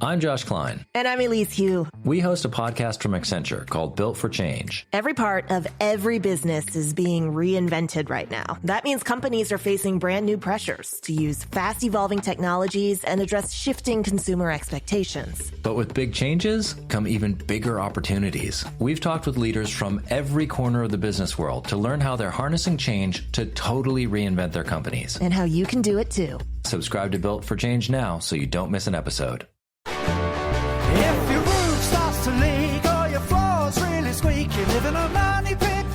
I'm Josh Klein. And I'm Elise Hugh. We host a podcast from Accenture called Built for Change. Every part of every business is being reinvented right now. That means companies are facing brand new pressures to use fast evolving technologies and address shifting consumer expectations. But with big changes come even bigger opportunities. We've talked with leaders from every corner of the business world to learn how they're harnessing change to totally reinvent their companies. And how you can do it too. Subscribe to Built for Change now so you don't miss an episode. If your roof starts to leak or your floor's really squeaky, you live in a money pit.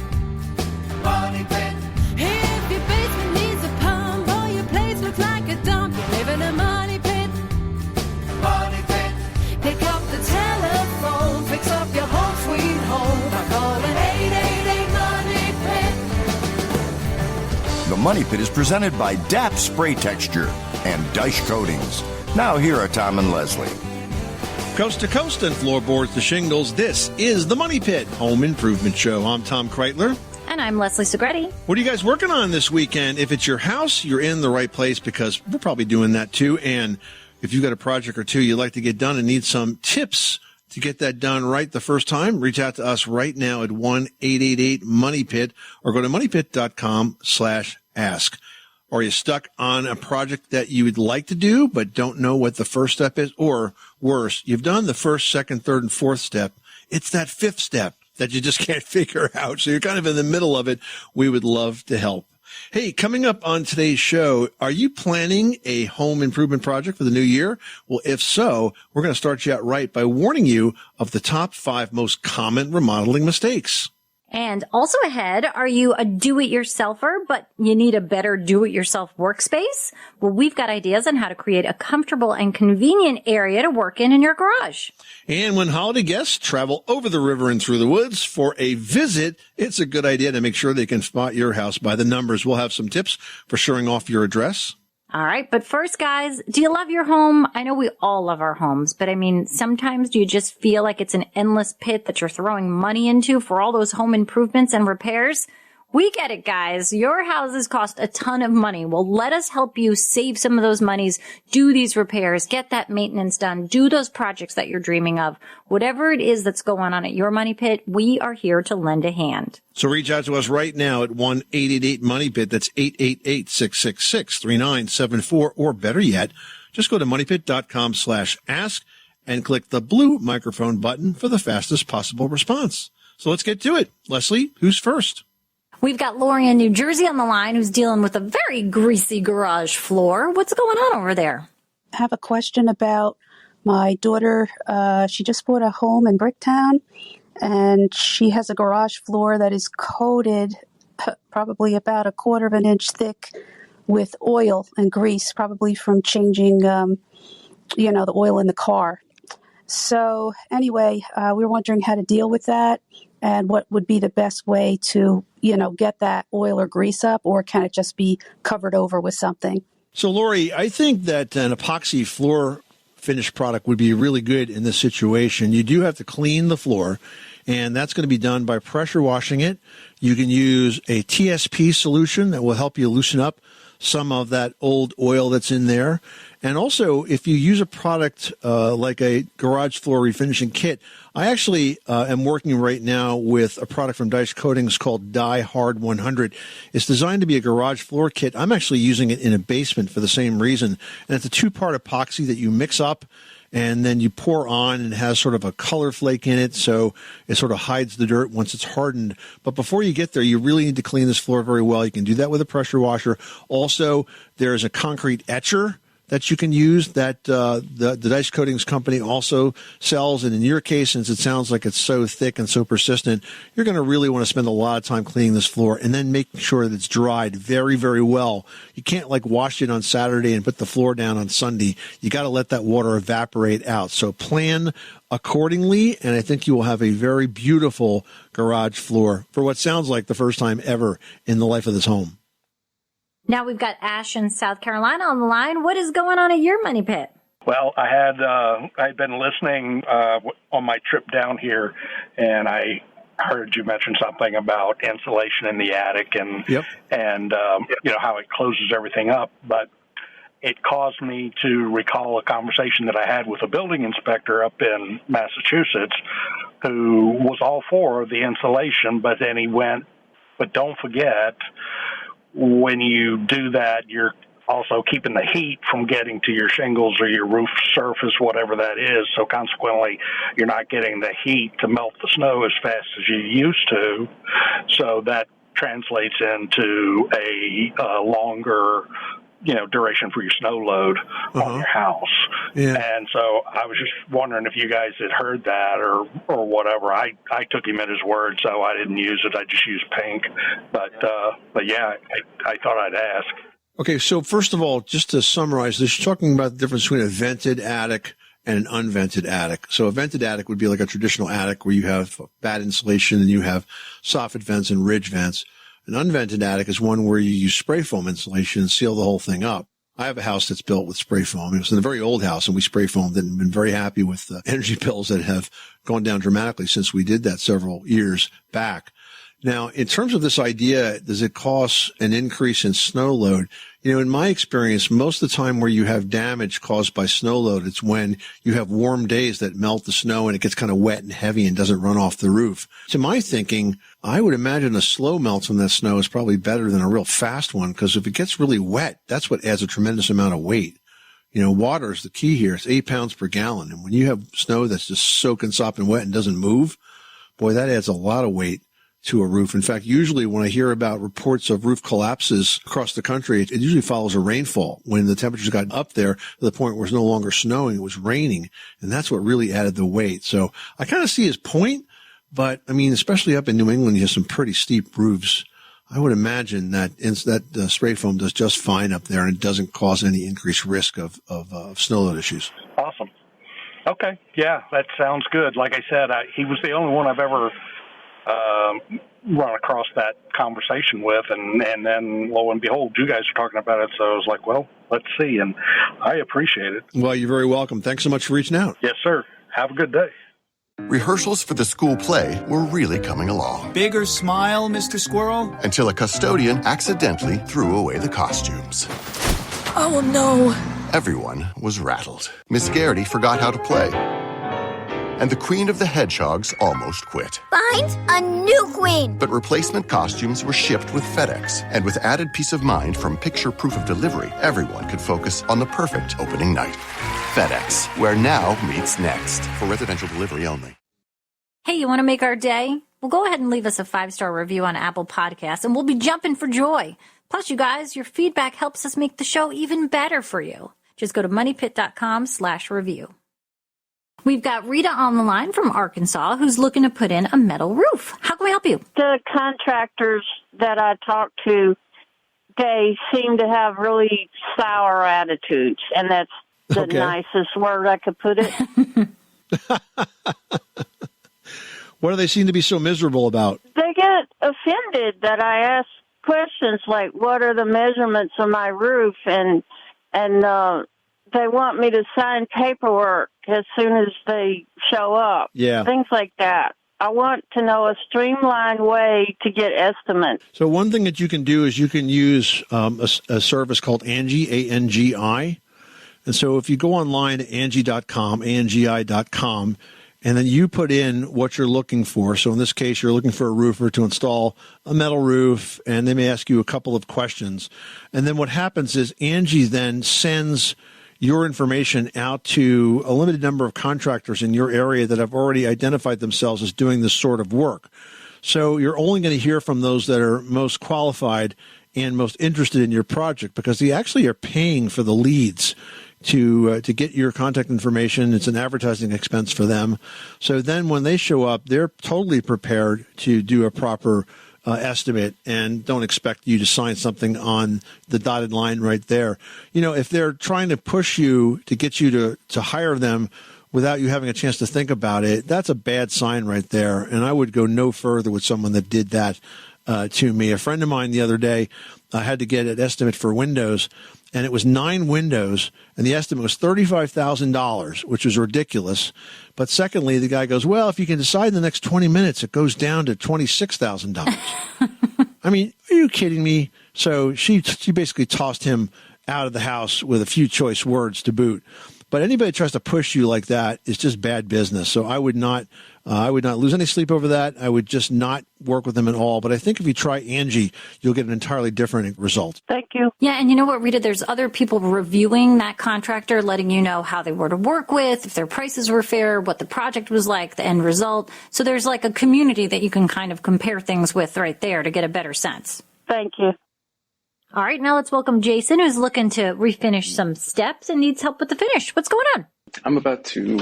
Money pit. If your basement needs a pump or your place looks like a dump, you live in a money pit. Money pit. Pick up the telephone, fix up your home sweet home by calling 888 Money Pit. The Money Pit is presented by DAP Spray Texture and Dice Coatings. Now here are Tom and Leslie. Coast to coast and floorboards to shingles, this is the Money Pit Home Improvement Show. I'm Tom Kreitler. And I'm Leslie Segretti. What are you guys working on this weekend? If it's your house, you're in the right place because we're probably doing that too. And if you've got a project or two you'd like to get done and need some tips to get that done right the first time, reach out to us right now at 1-888-MONEYPIT or go to moneypit.com/ask. Are you stuck on a project that you would like to do but don't know what the first step is? Or worse, you've done the first, second, third, and fourth step. It's that fifth step that you just can't figure out. So you're kind of in the middle of it. We would love to help. Hey, coming up on today's show, are you planning a home improvement project for the new year? Well, if so, we're going to start you out right by warning you of the top 5 most common remodeling mistakes. And also ahead, are you a do-it-yourselfer, but you need a better do-it-yourself workspace? Well, we've got ideas on how to create a comfortable and convenient area to work in your garage. And when holiday guests travel over the river and through the woods for a visit, it's a good idea to make sure they can spot your house by the numbers. We'll have some tips for showing off your address. All right. But first, guys, do you love your home? I know we all love our homes, but I mean, sometimes do you just feel like it's an endless pit that you're throwing money into for all those home improvements and repairs? We get it, guys. Your houses cost a ton of money. Well, let us help you save some of those monies, do these repairs, get that maintenance done, do those projects that you're dreaming of. Whatever it is that's going on at your money pit, we are here to lend a hand. So reach out to us right now at 1-888-MONEYPIT. That's 888-666-3974. Or better yet, just go to moneypit.com/ask and click the blue microphone button for the fastest possible response. So let's get to it. Leslie, who's first? We've got Laurie in New Jersey on the line who's dealing with a very greasy garage floor. What's going on over there? I have a question about my daughter. She just bought a home in Bricktown, and she has a garage floor that is coated probably about 1/4 of an inch thick with oil and grease, probably from changing, the oil in the car. So anyway, we were wondering how to deal with that and what would be the best way to, get that oil or grease up, or can it just be covered over with something? So, Laurie, I think that an epoxy floor finish product would be really good in this situation. You do have to clean the floor, and that's going to be done by pressure washing it. You can use a TSP solution that will help you loosen up some of that old oil that's in there. And also, if you use a product like a garage floor refinishing kit, I actually am working right now with a product from Dice Coatings called Die Hard 100. It's designed to be a garage floor kit. I'm actually using it in a basement for the same reason. And it's a 2-part epoxy that you mix up and then you pour on, and it has sort of a color flake in it, so it sort of hides the dirt once it's hardened. But before you get there, you really need to clean this floor very well. You can do that with a pressure washer. Also, there's a concrete etcher that you can use that the Dice Coatings company also sells. And in your case, since it sounds like it's so thick and so persistent, you're going to really want to spend a lot of time cleaning this floor and then making sure that it's dried very, very well. You can't wash it on Saturday and put the floor down on Sunday. You got to let that water evaporate out. So plan accordingly, and I think you will have a very beautiful garage floor for what sounds like the first time ever in the life of this home. Now we've got Ash in South Carolina on the line. What is going on at your money pit? Well, I'd been listening on my trip down here, and I heard you mention something about insulation in the attic and how it closes everything up. But it caused me to recall a conversation that I had with a building inspector up in Massachusetts who was all for the insulation, but then he went, but don't forget, when you do that, you're also keeping the heat from getting to your shingles or your roof surface, whatever that is. So consequently, you're not getting the heat to melt the snow as fast as you used to. So that translates into a longer, duration for your snow load on your house. Yeah. And so I was just wondering if you guys had heard that or whatever. I took him at his word, so I didn't use it. I just used pink. But yeah, I thought I'd ask. Okay, so first of all, just to summarize this, you're talking about the difference between a vented attic and an unvented attic. So a vented attic would be like a traditional attic where you have bad insulation and you have soffit vents and ridge vents. An unvented attic is one where you use spray foam insulation and seal the whole thing up. I have a house that's built with spray foam. It was in a very old house, and we spray foamed it and been very happy with the energy bills that have gone down dramatically since we did that several years back. Now, in terms of this idea, does it cause an increase in snow load? In my experience, most of the time where you have damage caused by snow load, it's when you have warm days that melt the snow and it gets kind of wet and heavy and doesn't run off the roof. To my thinking, I would imagine a slow melt on that snow is probably better than a real fast one, because if it gets really wet, that's what adds a tremendous amount of weight. Water is the key here. It's 8 pounds per gallon. And when you have snow that's just soaking, sopping wet and doesn't move, boy, that adds a lot of weight to a roof. In fact, usually when I hear about reports of roof collapses across the country, it usually follows a rainfall. When the temperatures got up there to the point where it was no longer snowing, it was raining, and that's what really added the weight. So I kind of see his point, but I mean, especially up in New England, you have some pretty steep roofs. I would imagine that spray foam does just fine up there and it doesn't cause any increased risk of snow load issues. Awesome. Okay. Yeah, that sounds good. Like I said, he was the only one I've ever run across that conversation with, and then lo and behold, you guys are talking about it, so I was like, well, let's see, and I appreciate it. Well, you're very welcome. Thanks so much for reaching out. Yes, sir. Have a good day. Rehearsals for the school play were really coming along. Bigger smile, Mr. Squirrel? Until a custodian accidentally threw away the costumes. Oh, no. Everyone was rattled. Miss Garrity forgot how to play. And the Queen of the Hedgehogs almost quit. Find a new queen! But replacement costumes were shipped with FedEx. And with added peace of mind from picture proof of delivery, everyone could focus on the perfect opening night. FedEx, where now meets next. For residential delivery only. Hey, you want to make our day? Well, go ahead and leave us a 5-star review on Apple Podcasts, and we'll be jumping for joy. Plus, you guys, your feedback helps us make the show even better for you. Just go to moneypit.com/review. We've got Rita on the line from Arkansas who's looking to put in a metal roof. How can we help you? The contractors that I talk to, they seem to have really sour attitudes, and that's the nicest word I could put it. What do they seem to be so miserable about? They get offended that I ask questions like, what are the measurements of my roof? And they want me to sign paperwork as soon as they show up. Yeah. Things like that. I want to know a streamlined way to get estimates. So one thing that you can do is you can use a service called Angie, ANGI. And so if you go online to Angie.com, ANGI.com, and then you put in what you're looking for. So in this case, you're looking for a roofer to install a metal roof, and they may ask you a couple of questions. And then what happens is Angie then sends your information out to a limited number of contractors in your area that have already identified themselves as doing this sort of work. So you're only going to hear from those that are most qualified and most interested in your project, because they actually are paying for the leads to get your contact information. It's an advertising expense for them. So then when they show up, they're totally prepared to do a proper estimate and don't expect you to sign something on the dotted line right there. You know, if they're trying to push you to get you to hire them without you having a chance to think about it, that's a bad sign right there. And I would go no further with someone that did that to me. A friend of mine the other day had to get an estimate for windows, and it was 9 windows, and the estimate was $35,000, which was ridiculous. But secondly, the guy goes, well, if you can decide in the next 20 minutes, it goes down to $26,000. I mean, are you kidding me? So she basically tossed him out of the house with a few choice words to boot. But anybody that tries to push you like that is just bad business. So I would not lose any sleep over that. I would just not work with them at all. But I think if you try Angie, you'll get an entirely different result. Thank you. Yeah, and you know what, Rita? There's other people reviewing that contractor, letting you know how they were to work with, if their prices were fair, what the project was like, the end result. So there's like a community that you can kind of compare things with right there to get a better sense. Thank you. All right, now let's welcome Jason, who's looking to refinish some steps and needs help with the finish. What's going on? I'm about to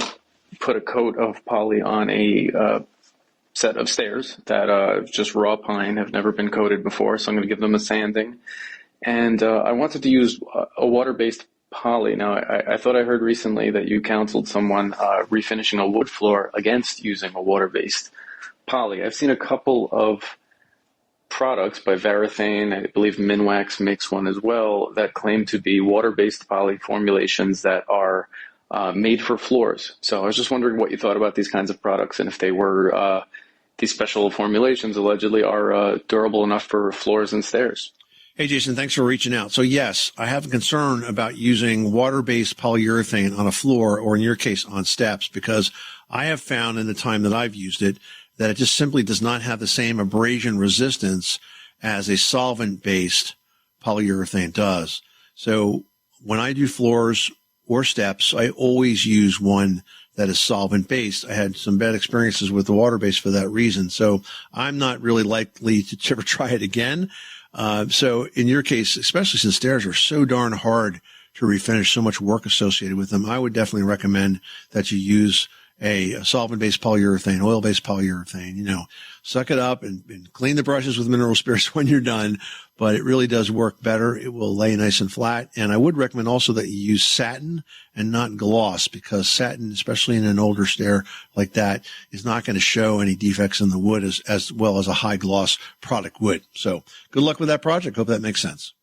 put a coat of poly on a set of stairs that just raw pine, have never been coated before, so I'm going to give them a sanding. And I wanted to use a water-based poly. Now, I thought I heard recently that you counseled someone refinishing a wood floor against using a water-based poly. I've seen a couple of products by Varathane, I believe Minwax makes one as well, that claim to be water-based poly formulations that are made for floors. So I was just wondering what you thought about these kinds of products, and if they were, these special formulations allegedly are durable enough for floors and stairs. Hey, Jason, thanks for reaching out. So, yes, I have a concern about using water-based polyurethane on a floor, or in your case, on steps, because I have found in the time that I've used it that it just simply does not have the same abrasion resistance as a solvent-based polyurethane does. So when I do floors or steps, I always use one that is solvent-based. I had some bad experiences with the water-based for that reason. So I'm not really likely to ever try it again. So in your case, especially since stairs are so darn hard to refinish, so much work associated with them, I would definitely recommend that you use a solvent-based polyurethane, oil-based polyurethane. Suck it up and clean the brushes with mineral spirits when you're done. But it really does work better. It will lay nice and flat. And I would recommend also that you use satin and not gloss, because satin, especially in an older stair like that, is not going to show any defects in the wood as well as a high gloss product would. So good luck with that project. Hope that makes sense.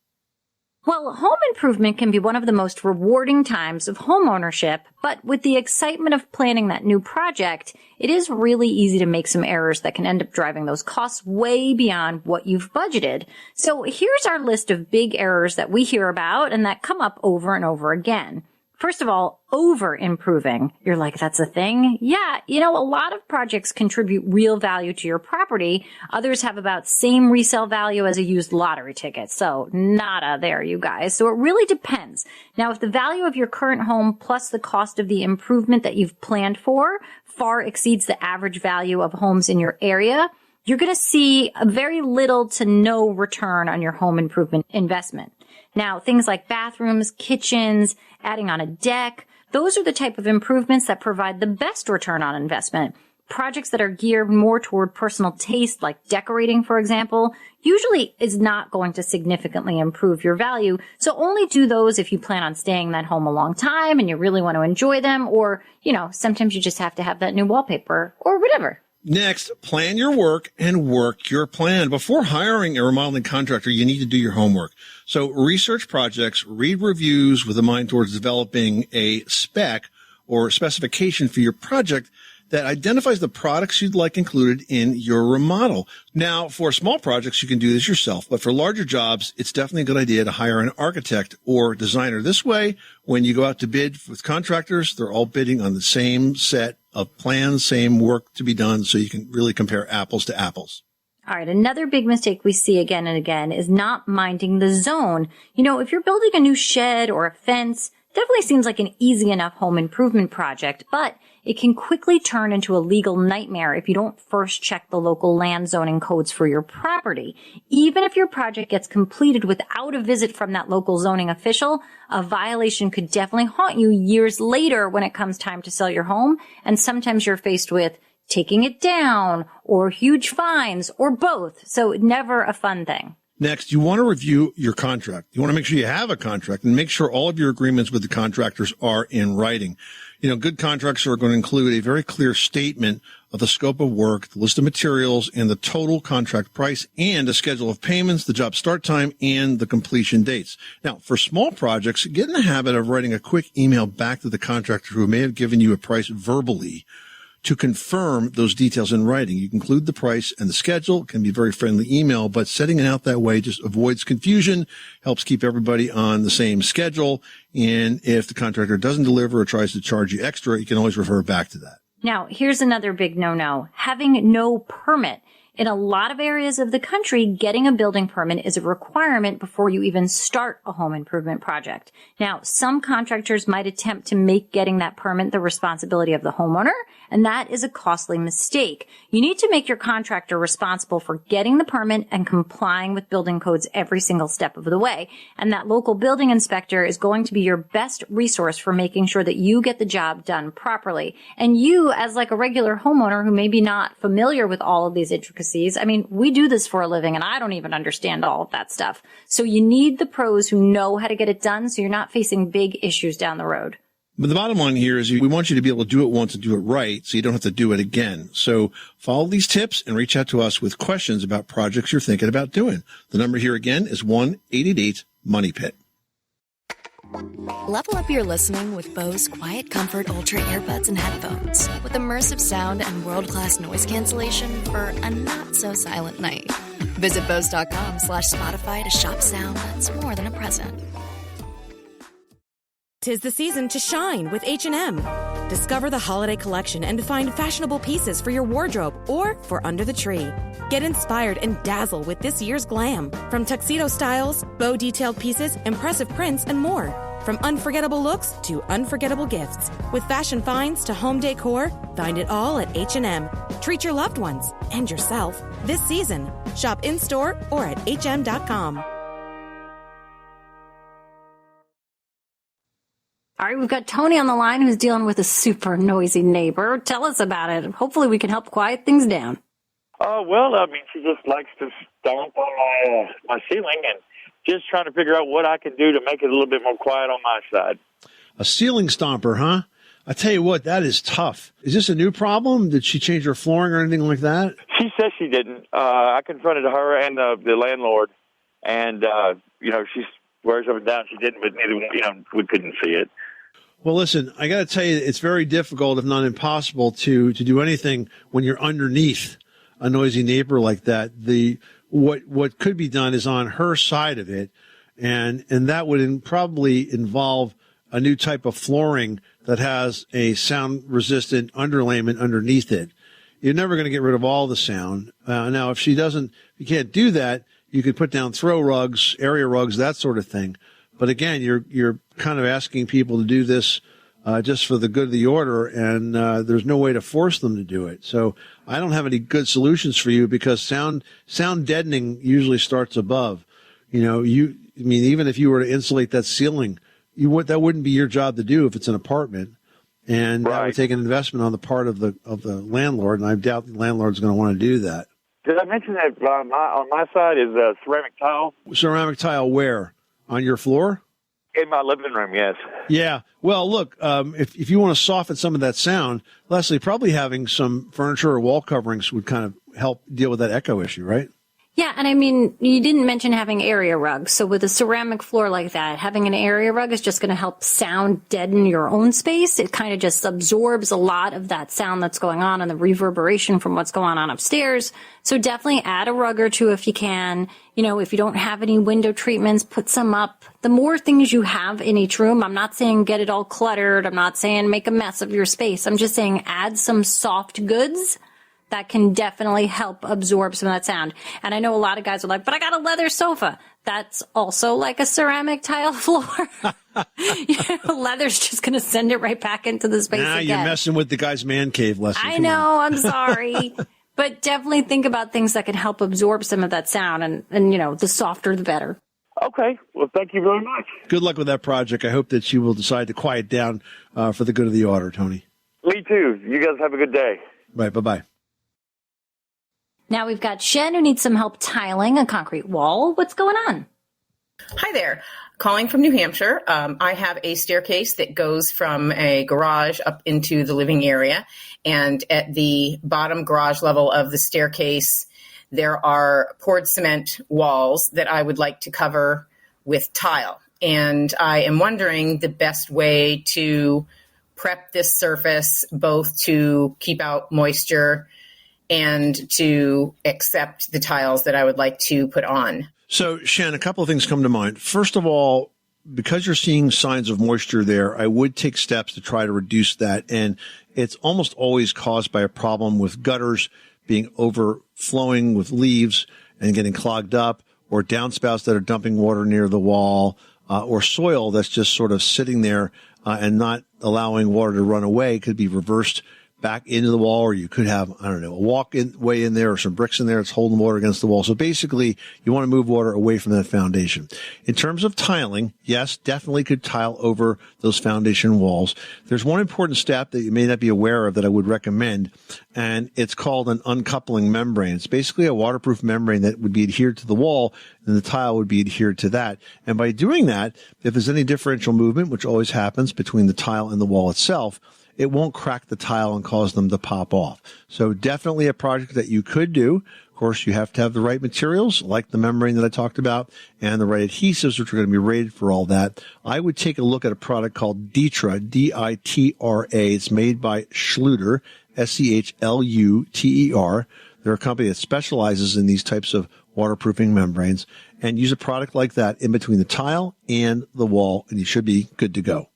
Well, home improvement can be one of the most rewarding times of home ownership, but with the excitement of planning that new project, it is really easy to make some errors that can end up driving those costs way beyond what you've budgeted. So here's our list of big errors that we hear about and that come up over and over again. First of all, over-improving. You're like, that's a thing? Yeah, a lot of projects contribute real value to your property. Others have about same resale value as a used lottery ticket. So nada there, you guys. So it really depends. Now, if the value of your current home plus the cost of the improvement that you've planned for far exceeds the average value of homes in your area, you're going to see a very little to no return on your home improvement investment. Now, things like bathrooms, kitchens, adding on a deck, those are the type of improvements that provide the best return on investment. Projects that are geared more toward personal taste, like decorating, for example, usually is not going to significantly improve your value. So only do those if you plan on staying in that home a long time and you really want to enjoy them, or, sometimes you just have to have that new wallpaper or whatever. Next, plan your work and work your plan. Before hiring a remodeling contractor, you need to do your homework. So research projects, read reviews with a mind towards developing a spec or specification for your project that identifies the products you'd like included in your remodel. Now, for small projects, you can do this yourself, but for larger jobs, it's definitely a good idea to hire an architect or designer. This way, when you go out to bid with contractors, they're all bidding on the same set of plans, same work to be done, so you can really compare apples to apples. All right, another big mistake we see again and again is not minding the zone. If you're building a new shed or a fence, it definitely seems like an easy enough home improvement project, but it can quickly turn into a legal nightmare if you don't first check the local land zoning codes for your property. Even if your project gets completed without a visit from that local zoning official, a violation could definitely haunt you years later when it comes time to sell your home, and sometimes you're faced with taking it down or huge fines or both. So never a fun thing. Next, you want to review your contract. You want to make sure you have a contract and make sure all of your agreements with the contractors are in writing. Good contracts are going to include a very clear statement of the scope of work, the list of materials, and the total contract price, and a schedule of payments, the job start time, and the completion dates. Now, for small projects, get in the habit of writing a quick email back to the contractor who may have given you a price verbally to confirm those details in writing. You can include the price and the schedule. It can be very friendly email, but setting it out that way just avoids confusion, helps keep everybody on the same schedule. And if the contractor doesn't deliver or tries to charge you extra, you can always refer back to that. Now, here's another big no-no. Having no permit. In a lot of areas of the country, getting a building permit is a requirement before you even start a home improvement project. Now, some contractors might attempt to make getting that permit the responsibility of the homeowner, and that is a costly mistake. You need to make your contractor responsible for getting the permit and complying with building codes every single step of the way. And that local building inspector is going to be your best resource for making sure that you get the job done properly. And you, as like a regular homeowner who may be not familiar with all of these intricacies, I mean, we do this for a living and I don't even understand all of that stuff. So you need the pros who know how to get it done so you're not facing big issues down the road. But the bottom line here is we want you to be able to do it once and do it right so you don't have to do it again. So follow these tips and reach out to us with questions about projects you're thinking about doing. The number here again is 1-888-MONEY-PIT. Level up your listening with Bose Quiet Comfort Ultra earbuds and headphones with immersive sound and world-class noise cancellation for a not-so-silent night. Visit Bose.com/Spotify to shop sound that's more than a present. 'Tis the season to shine with H&M. Discover the holiday collection and find fashionable pieces for your wardrobe or for under the tree. Get inspired and dazzle with this year's glam. From tuxedo styles, bow detailed pieces, impressive prints, and more. From unforgettable looks to unforgettable gifts. With fashion finds to home decor, find it all at H&M. Treat your loved ones and yourself this season. Shop in-store or at hm.com. All right, we've got Tony on the line who's dealing with a super noisy neighbor. Tell us about it. Hopefully we can help quiet things down. Well, I mean, she just likes to stomp on my ceiling and just trying to figure out what I can do to make it a little bit more quiet on my side. A ceiling stomper, huh? I tell you what, that is tough. Is this a new problem? Did she change her flooring or anything like that? She says she didn't. I confronted her and the landlord, and, she swears up and down she didn't, but neither, we couldn't see it. Well, listen, I got to tell you, it's very difficult, if not impossible, to do anything when you're underneath a noisy neighbor like that. What could be done is on her side of it, and that would probably involve a new type of flooring that has a sound-resistant underlayment underneath it. You're never going to get rid of all the sound. Now, if you can't do that, you could put down throw rugs, area rugs, that sort of thing. But again, you're kind of asking people to do this just for the good of the order, and there's no way to force them to do it. So I don't have any good solutions for you because sound deadening usually starts above. Even if you were to insulate that ceiling, that wouldn't be your job to do if it's an apartment, and that would take an investment on the part of the landlord, and I doubt the landlord's going to want to do that. Did I mention that on my side is ceramic tile? Ceramic tile where? On your floor? In my living room, yes. Yeah. Well, look, if you want to soften some of that sound, Leslie, probably having some furniture or wall coverings would kind of help deal with that echo issue, right? Yeah, and I mean, you didn't mention having area rugs. So with a ceramic floor like that, having an area rug is just going to help sound deaden your own space. It kind of just absorbs a lot of that sound that's going on and the reverberation from what's going on upstairs. So definitely add a rug or two if you can. If you don't have any window treatments, put some up. The more things you have in each room, I'm not saying get it all cluttered. I'm not saying make a mess of your space. I'm just saying add some soft goods that can definitely help absorb some of that sound. And I know a lot of guys are like, but I got a leather sofa. That's also like a ceramic tile floor. Leather's just going to send it right back into the space again. You're messing with the guy's man cave, Leslie. I know, I'm sorry. But definitely think about things that can help absorb some of that sound. And the softer, the better. Okay. Well, thank you very much. Good luck with that project. I hope that she will decide to quiet down for the good of the order, Tony. Me too. You guys have a good day. Right. Bye-bye. Now we've got Shen who needs some help tiling a concrete wall. What's going on? Hi there. Calling from New Hampshire. I have a staircase that goes from a garage up into the living area. And at the bottom garage level of the staircase, there are poured cement walls that I would like to cover with tile. And I am wondering the best way to prep this surface both to keep out moisture and to accept the tiles that I would like to put on. So, Shan, a couple of things come to mind. First of all, because you're seeing signs of moisture there, I would take steps to try to reduce that. And it's almost always caused by a problem with gutters being overflowing with leaves and getting clogged up, or downspouts that are dumping water near the wall, or soil that's just sort of sitting there and not allowing water to run away. Could be reversed back into the wall, or you could have, I don't know, a walkway in there or some bricks in there that's holding water against the wall. So basically, you want to move water away from that foundation. In terms of tiling, yes, definitely could tile over those foundation walls. There's one important step that you may not be aware of that I would recommend, and it's called an uncoupling membrane. It's basically a waterproof membrane that would be adhered to the wall, and the tile would be adhered to that. And by doing that, if there's any differential movement, which always happens between the tile and the wall itself, it won't crack the tile and cause them to pop off. So definitely a project that you could do. Of course, you have to have the right materials, like the membrane that I talked about, and the right adhesives, which are going to be rated for all that. I would take a look at a product called Ditra, D-I-T-R-A. It's made by Schluter, S-C-H-L-U-T-E-R. They're a company that specializes in these types of waterproofing membranes. And use a product like that in between the tile and the wall, and you should be good to go.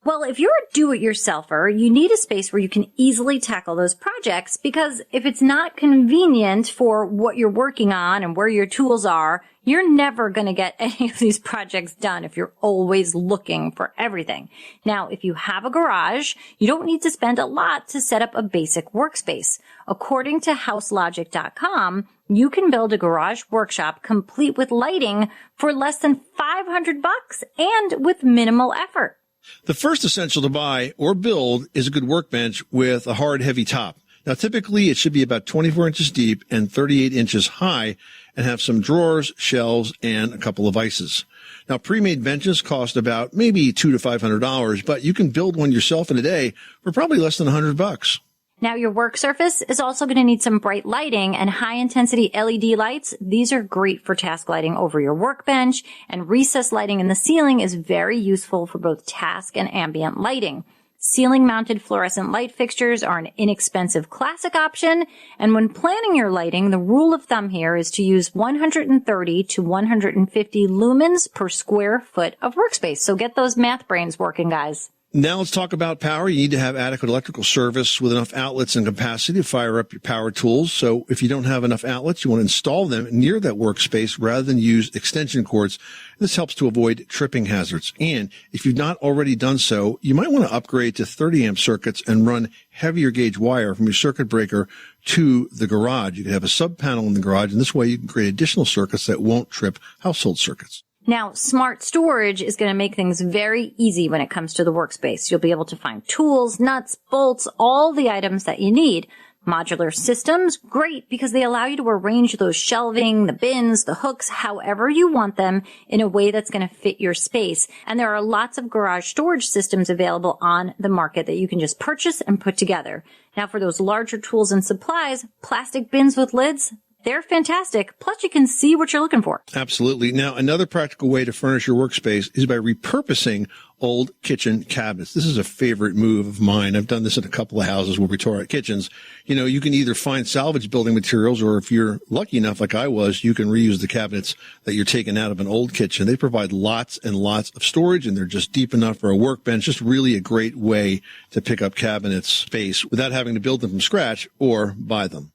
Well, if you're a do-it-yourselfer, you need a space where you can easily tackle those projects, because if it's not convenient for what you're working on and where your tools are, you're never going to get any of these projects done if you're always looking for everything. Now, if you have a garage, you don't need to spend a lot to set up a basic workspace. According to houselogic.com, you can build a garage workshop complete with lighting for less than $500 and with minimal effort. The first essential to buy or build is a good workbench with a hard, heavy top. Now, typically, it should be about 24 inches deep and 38 inches high and have some drawers, shelves, and a couple of ices. Now, pre-made benches cost about maybe $200 to $500, but you can build one yourself in a day for probably less than $100. Now, your work surface is also going to need some bright lighting and high-intensity LED lights. These are great for task lighting over your workbench, and recessed lighting in the ceiling is very useful for both task and ambient lighting. Ceiling-mounted fluorescent light fixtures are an inexpensive classic option, and when planning your lighting, the rule of thumb here is to use 130 to 150 lumens per square foot of workspace. So get those math brains working, guys. Now let's talk about power. You need to have adequate electrical service with enough outlets and capacity to fire up your power tools. So if you don't have enough outlets, you want to install them near that workspace rather than use extension cords. This helps to avoid tripping hazards. And if you've not already done so, you might want to upgrade to 30 amp circuits and run heavier gauge wire from your circuit breaker to the garage. You can have a sub panel in the garage, and this way you can create additional circuits that won't trip household circuits. Now, smart storage is going to make things very easy when it comes to the workspace. You'll be able to find tools, nuts, bolts, all the items that you need. Modular systems, great, because they allow you to arrange those shelving, the bins, the hooks, however you want them in a way that's going to fit your space. And there are lots of garage storage systems available on the market that you can just purchase and put together. Now, for those larger tools and supplies, plastic bins with lids, they're fantastic. Plus, you can see what you're looking for. Absolutely. Now, another practical way to furnish your workspace is by repurposing old kitchen cabinets. This is a favorite move of mine. I've done this in a couple of houses where we tore out kitchens. You know, you can either find salvage building materials, or if you're lucky enough, like I was, you can reuse the cabinets that you're taking out of an old kitchen. They provide lots and lots of storage, and they're just deep enough for a workbench. Just really a great way to pick up cabinet space without having to build them from scratch or buy them.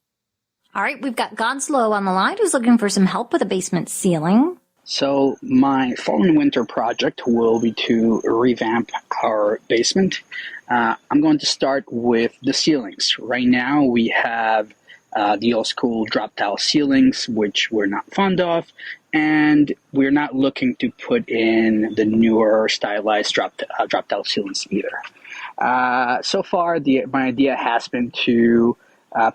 All right, we've got Gone Slow on the line who's looking for some help with a basement ceiling. So my fall and winter project will be to revamp our basement. I'm going to start with the ceilings. Right now we have the old school drop tile ceilings, which we're not fond of, and we're not looking to put in the newer stylized drop tile ceilings either. So far, my idea has been to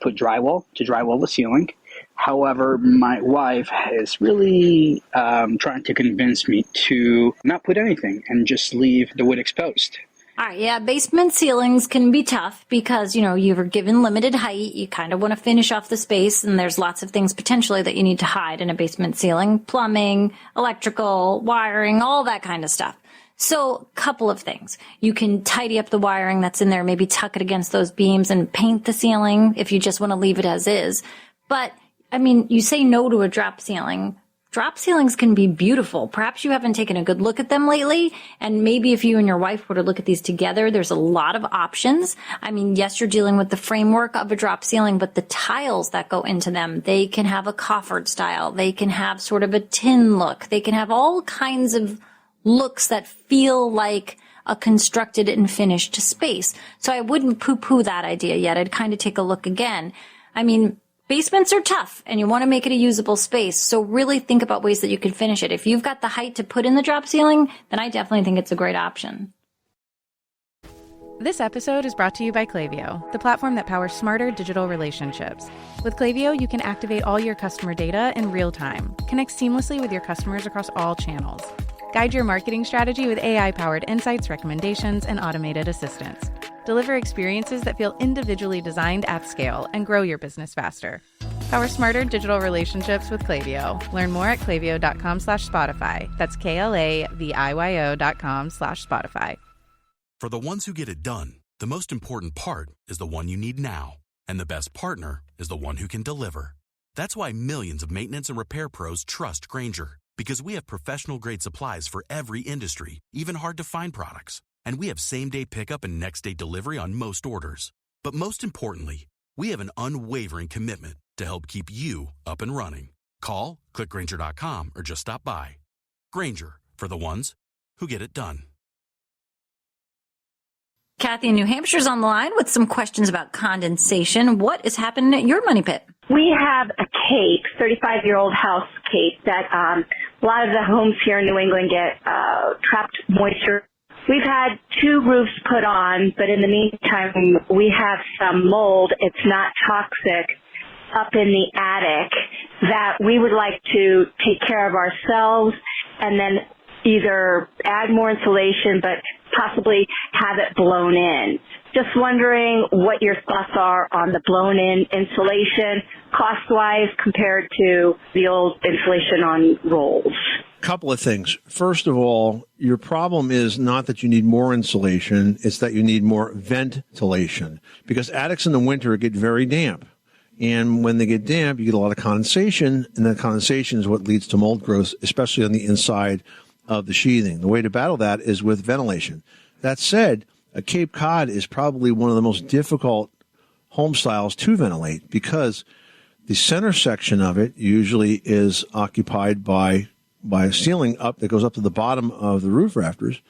put drywall the ceiling. However, my wife is really trying to convince me to not put anything and just leave the wood exposed. All right, yeah, basement ceilings can be tough because, you know, you're given limited height. You kind of want to finish off the space, and there's lots of things potentially that you need to hide in a basement ceiling. Plumbing, electrical, wiring, all that kind of stuff. So, couple of things. You can tidy up the wiring that's in there, maybe tuck it against those beams and paint the ceiling if you just want to leave it as is. But, I mean, you say no to a drop ceiling. Drop ceilings can be beautiful. Perhaps you haven't taken a good look at them lately, and maybe if you and your wife were to look at these together, there's a lot of options. I mean, yes, you're dealing with the framework of a drop ceiling, but the tiles that go into them, they can have a coffered style. They can have sort of a tin look. They can have all kinds of looks that feel like a constructed and finished space. So I wouldn't poo-poo that idea yet. I'd kind of take a look again. I mean, basements are tough and you want to make it a usable space. So really think about ways that you can finish it. If you've got the height to put in the drop ceiling, then I definitely think it's a great option. This episode is brought to you by Klaviyo, the platform that powers smarter digital relationships. With Klaviyo, you can activate all your customer data in real time, connect seamlessly with your customers across all channels, guide your marketing strategy with AI-powered insights, recommendations, and automated assistance. Deliver experiences that feel individually designed at scale and grow your business faster. Power smarter digital relationships with Klaviyo. Learn more at klaviyo.com/Spotify. That's KLAVIYO.com/Spotify. For the ones who get it done, the most important part is the one you need now. And the best partner is the one who can deliver. That's why millions of maintenance and repair pros trust Grainger. Because we have professional-grade supplies for every industry, even hard-to-find products. And we have same-day pickup and next-day delivery on most orders. But most importantly, we have an unwavering commitment to help keep you up and running. Call, click Grainger.com, or just stop by. Grainger, for the ones who get it done. Kathy in New Hampshire's on the line with some questions about condensation. What is happening at your money pit? We have a cape, 35-year-old house cape that a lot of the homes here in New England get trapped moisture. We've had 2 roofs put on, but in the meantime, we have some mold. It's not toxic up in the attic that we would like to take care of ourselves and then either add more insulation, but possibly have it blown in. Just wondering what your thoughts are on the blown-in insulation, cost-wise, compared to the old insulation on rolls. Couple of things. First of all, your problem is not that you need more insulation, it's that you need more ventilation. Because attics in the winter get very damp. And when they get damp, you get a lot of condensation, and that condensation is what leads to mold growth, especially on the inside of the sheathing. The way to battle that is with ventilation. That said, a Cape Cod is probably one of the most difficult home styles to ventilate because the center section of it usually is occupied by a ceiling up that goes up to the bottom of the roof rafters.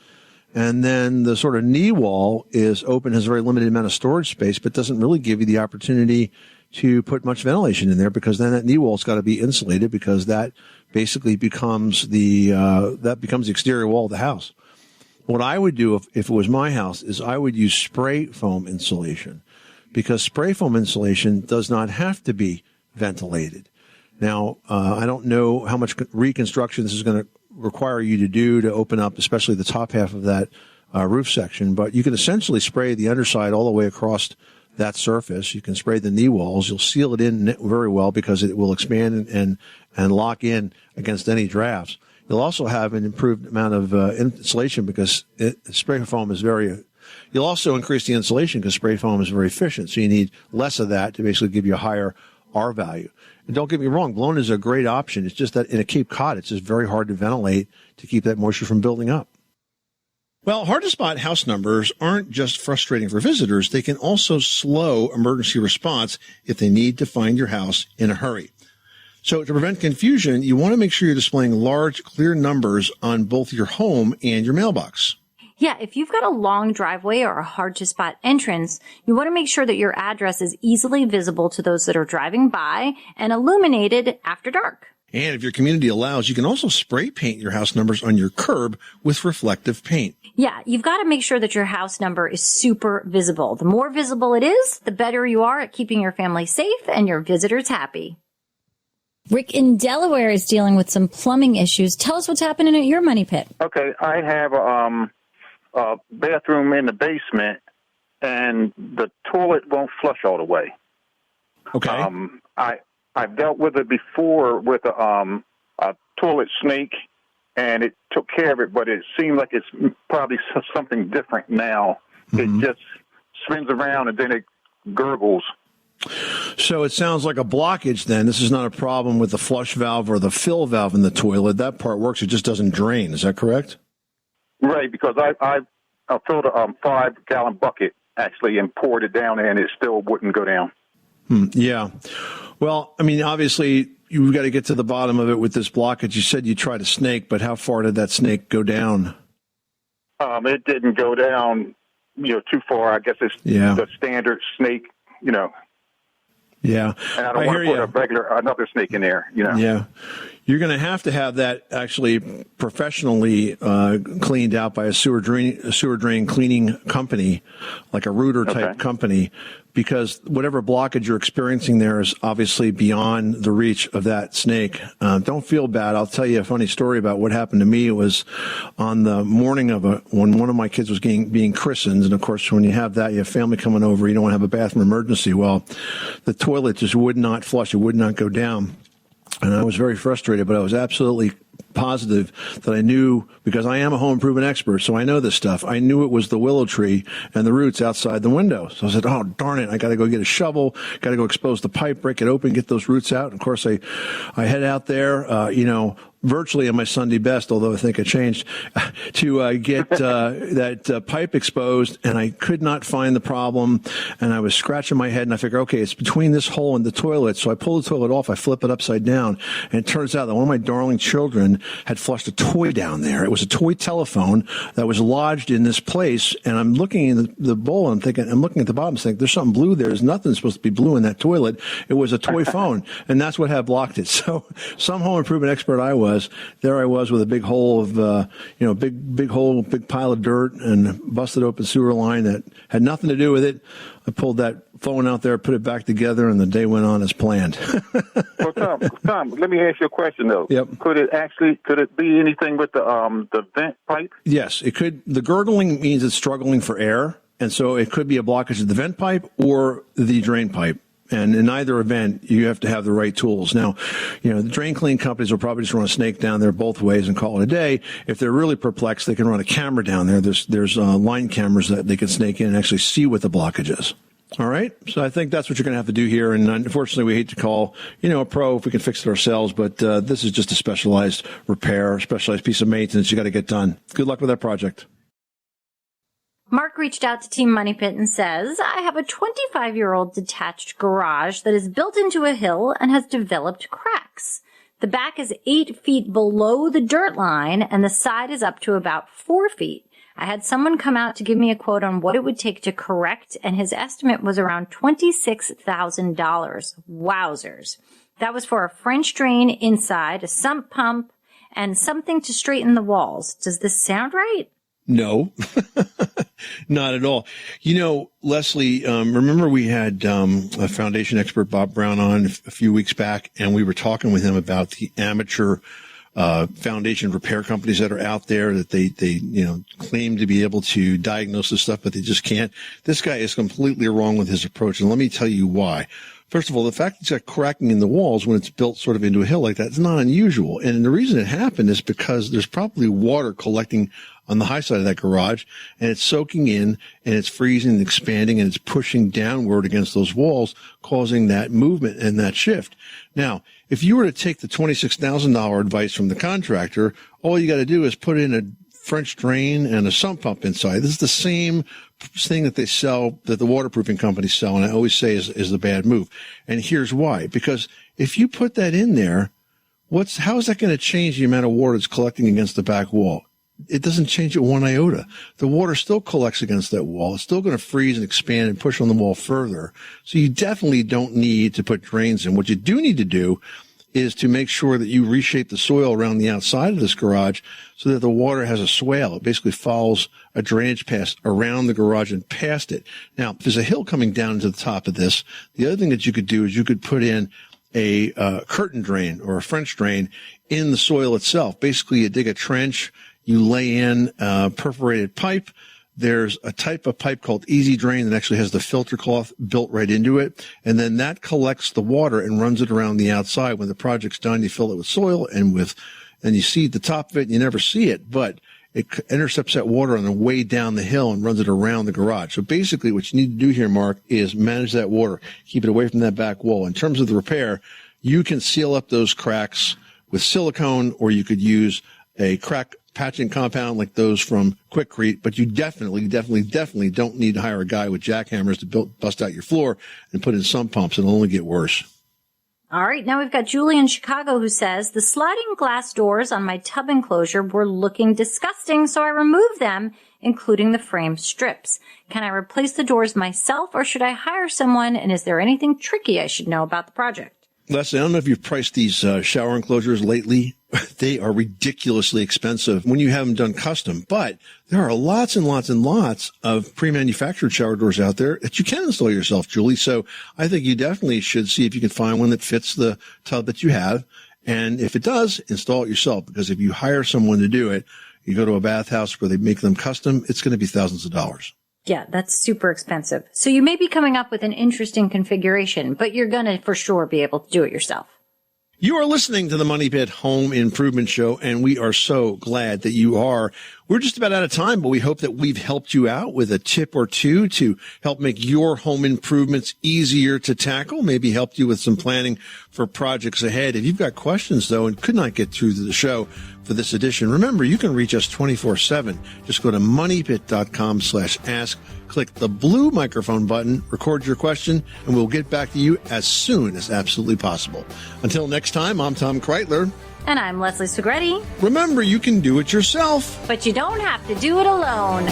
And then the sort of knee wall is open, has a very limited amount of storage space, but doesn't really give you the opportunity to put much ventilation in there because then that knee wall's got to be insulated because that basically becomes the exterior wall of the house. What I would do if it was my house is I would use spray foam insulation because spray foam insulation does not have to be ventilated. Now, I don't know how much reconstruction this is going to require you to do to open up, especially the top half of that roof section, but you can essentially spray the underside all the way across that surface. You can spray the knee walls. You'll seal it in very well because it will expand and lock in against any drafts. You'll also have an improved amount of insulation because spray foam is you'll also increase the insulation because spray foam is very efficient. So you need less of that to basically give you a higher R value. And don't get me wrong, blown is a great option. It's just that in a Cape Cod, it's just very hard to ventilate to keep that moisture from building up. Well, hard to spot house numbers aren't just frustrating for visitors. They can also slow emergency response if they need to find your house in a hurry. So to prevent confusion, you want to make sure you're displaying large, clear numbers on both your home and your mailbox. Yeah, if you've got a long driveway or a hard-to-spot entrance, you want to make sure that your address is easily visible to those that are driving by and illuminated after dark. And if your community allows, you can also spray paint your house numbers on your curb with reflective paint. Yeah, you've got to make sure that your house number is super visible. The more visible it is, the better you are at keeping your family safe and your visitors happy. Rick in Delaware is dealing with some plumbing issues. Tell us what's happening at your money pit. Okay, I have a bathroom in the basement, and the toilet won't flush all the way. Okay. I've dealt with it before with a toilet snake and it took care of it, but it seemed like it's probably something different now. It just spins around and then it gurgles. So it sounds like a blockage then. This is not a problem with the flush valve or the fill valve in the toilet. That part works. It just doesn't drain. Is that correct? Right, because I filled a 5-gallon bucket, actually, and poured it down there, and it still wouldn't go down. Yeah. Well, I mean, obviously, you've got to get to the bottom of it with this blockage. You said you tried a snake, but how far did that snake go down? It didn't go down, too far. I guess it's the standard snake, Yeah. And I don't want to put another snake in there, Yeah. You're going to have that actually professionally cleaned out by a sewer drain cleaning company, like a Rooter type company, because whatever blockage you're experiencing there is obviously beyond the reach of that snake. Don't feel bad. I'll tell you a funny story about what happened to me. It was on the morning of when one of my kids was being christened. And of course, when you have that, you have family coming over, you don't want to have a bathroom emergency. Well, the toilet just would not flush. It would not go down. And I was very frustrated, but I was absolutely positive that I knew, because I am a home improvement expert, so I know this stuff. I knew it was the willow tree and the roots outside the window. So I said, oh, darn it, I got to go get a shovel, got to go expose the pipe, break it open, get those roots out. And of course, I head out there, virtually in my Sunday best, although I think I changed, to get that pipe exposed, and I could not find the problem, and I was scratching my head, and I figured, okay, it's between this hole and the toilet, so I pull the toilet off, I flip it upside down, and it turns out that one of my darling children had flushed a toy down there. It was a toy telephone that was lodged in this place, and I'm looking in the bowl, and I'm looking at the bottom, saying, there's something blue there. There's nothing supposed to be blue in that toilet. It was a toy phone, and that's what had blocked it. So some home improvement expert I was, there I was with a big hole of, big pile of dirt and busted open sewer line that had nothing to do with it. I pulled that phone out there, put it back together, and the day went on as planned. Well, Tom, let me ask you a question though. Yep. Could it be anything with the vent pipe? Yes, it could. The gurgling means it's struggling for air, and so it could be a blockage of the vent pipe or the drain pipe. And in either event, you have to have the right tools. Now, the drain clean companies will probably just run a snake down there both ways and call it a day. If they're really perplexed, they can run a camera down there. There's line cameras that they can snake in and actually see what the blockage is. All right. So I think that's what you're going to have to do here. And unfortunately, we hate to call, a pro if we can fix it ourselves. But this is just a specialized repair, specialized piece of maintenance you got to get done. Good luck with that project. Mark reached out to Team Money Pit and says, I have a 25-year-old detached garage that is built into a hill and has developed cracks. The back is 8 feet below the dirt line and the side is up to about 4 feet. I had someone come out to give me a quote on what it would take to correct, and his estimate was around $26,000. Wowzers. That was for a French drain inside, a sump pump, and something to straighten the walls. Does this sound right? No, not at all. Leslie, remember we had a foundation expert, Bob Brown, on a few weeks back, and we were talking with him about the amateur foundation repair companies that are out there that they claim to be able to diagnose this stuff, but they just can't. This guy is completely wrong with his approach, and let me tell you why. First of all, the fact that it's got cracking in the walls when it's built sort of into a hill like that is not unusual. And the reason it happened is because there's probably water collecting on the high side of that garage, and it's soaking in, and it's freezing and expanding, and it's pushing downward against those walls, causing that movement and that shift. Now, if you were to take the $26,000 advice from the contractor, all you got to do is put in a French drain and a sump pump inside. This is the same thing that they sell, that the waterproofing companies sell, and I always say is the bad move. And here's why. Because if you put that in there, how is that going to change the amount of water that's collecting against the back wall? It doesn't change it one iota. The water still collects against that wall. It's still going to freeze and expand and push on the wall further. So you definitely don't need to put drains in. What you do need to do is to make sure that you reshape the soil around the outside of this garage so that the water has a swale. It basically follows a drainage path around the garage and past it. Now, if there's a hill coming down to the top of this, the other thing that you could do is you could put in a curtain drain or a French drain in the soil itself. Basically, you dig a trench, you lay in perforated pipe. There's a type of pipe called Easy Drain that actually has the filter cloth built right into it. And then that collects the water and runs it around the outside. When the project's done, you fill it with soil and with and you see the top of it and you never see it, but it intercepts that water on the way down the hill and runs it around the garage. So basically what you need to do here, Mark, is manage that water. Keep it away from that back wall. In terms of the repair, you can seal up those cracks with silicone, or you could use a crack patching compound like those from Quikrete, but you definitely don't need to hire a guy with jackhammers to bust out your floor and put in sump pumps. It'll only get worse. All right, now we've got Julie in Chicago who says, the sliding glass doors on my tub enclosure were looking disgusting, so I removed them, including the frame strips. Can I replace the doors myself, or should I hire someone, and is there anything tricky I should know about the project? Leslie, I don't know if you've priced these shower enclosures lately. They are ridiculously expensive when you have them done custom, but there are lots and lots and lots of pre-manufactured shower doors out there that you can install yourself, Julie. So I think you definitely should see if you can find one that fits the tub that you have. And if it does, install it yourself, because if you hire someone to do it, you go to a bathhouse where they make them custom, it's going to be thousands of dollars. Yeah, that's super expensive. So you may be coming up with an interesting configuration, but you're going to for sure be able to do it yourself. You are listening to the Money Pit Home Improvement Show, and we are so glad that you are. We're just about out of time, but we hope that we've helped you out with a tip or two to help make your home improvements easier to tackle, maybe helped you with some planning for projects ahead. If you've got questions, though, and could not get through to the show for this edition, remember, you can reach us 24/7. Just go to moneypit.com/ask. Click the blue microphone button, record your question, and we'll get back to you as soon as absolutely possible. Until next time, I'm Tom Kreitler. And I'm Leslie Segretti. Remember, you can do it yourself, but you don't have to do it alone.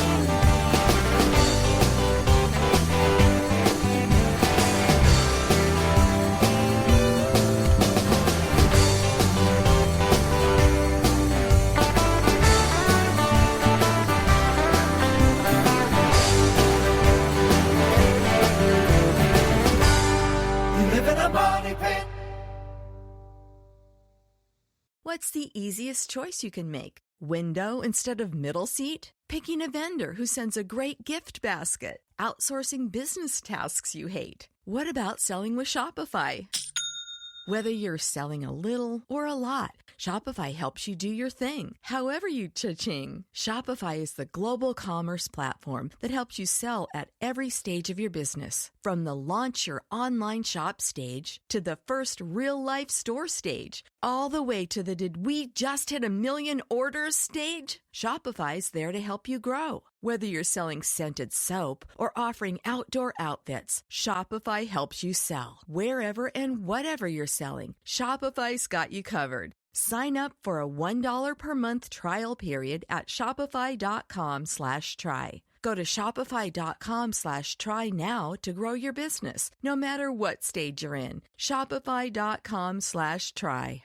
What's the easiest choice you can make? Window instead of middle seat? Picking a vendor who sends a great gift basket? Outsourcing business tasks you hate? What about selling with Shopify? Whether you're selling a little or a lot, Shopify helps you do your thing, however you cha-ching. Shopify is the global commerce platform that helps you sell at every stage of your business. From the launch your online shop stage to the first real-life store stage, all the way to the did we just hit 1 million orders stage. Shopify's there to help you grow. Whether you're selling scented soap or offering outdoor outfits, Shopify helps you sell. Wherever and whatever you're selling, Shopify's got you covered. Sign up for a $1 per month trial period at shopify.com/try. Go to shopify.com/try now to grow your business, no matter what stage you're in. Shopify.com/try.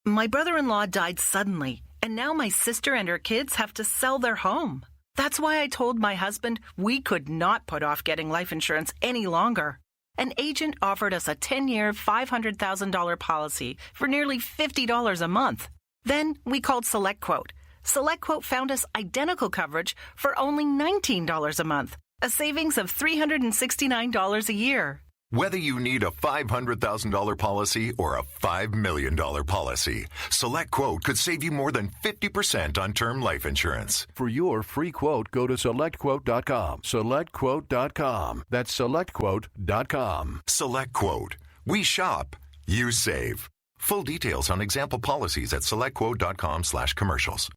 My brother-in-law died suddenly, and now my sister and her kids have to sell their home. That's why I told my husband we could not put off getting life insurance any longer. An agent offered us a 10-year, $500,000 policy for nearly $50 a month. Then we called SelectQuote. SelectQuote found us identical coverage for only $19 a month, a savings of $369 a year. Whether you need a $500,000 policy or a $5 million policy, SelectQuote could save you more than 50% on term life insurance. For your free quote, go to SelectQuote.com. SelectQuote.com. That's SelectQuote.com. SelectQuote. We shop, you save. Full details on example policies at SelectQuote.com/commercials.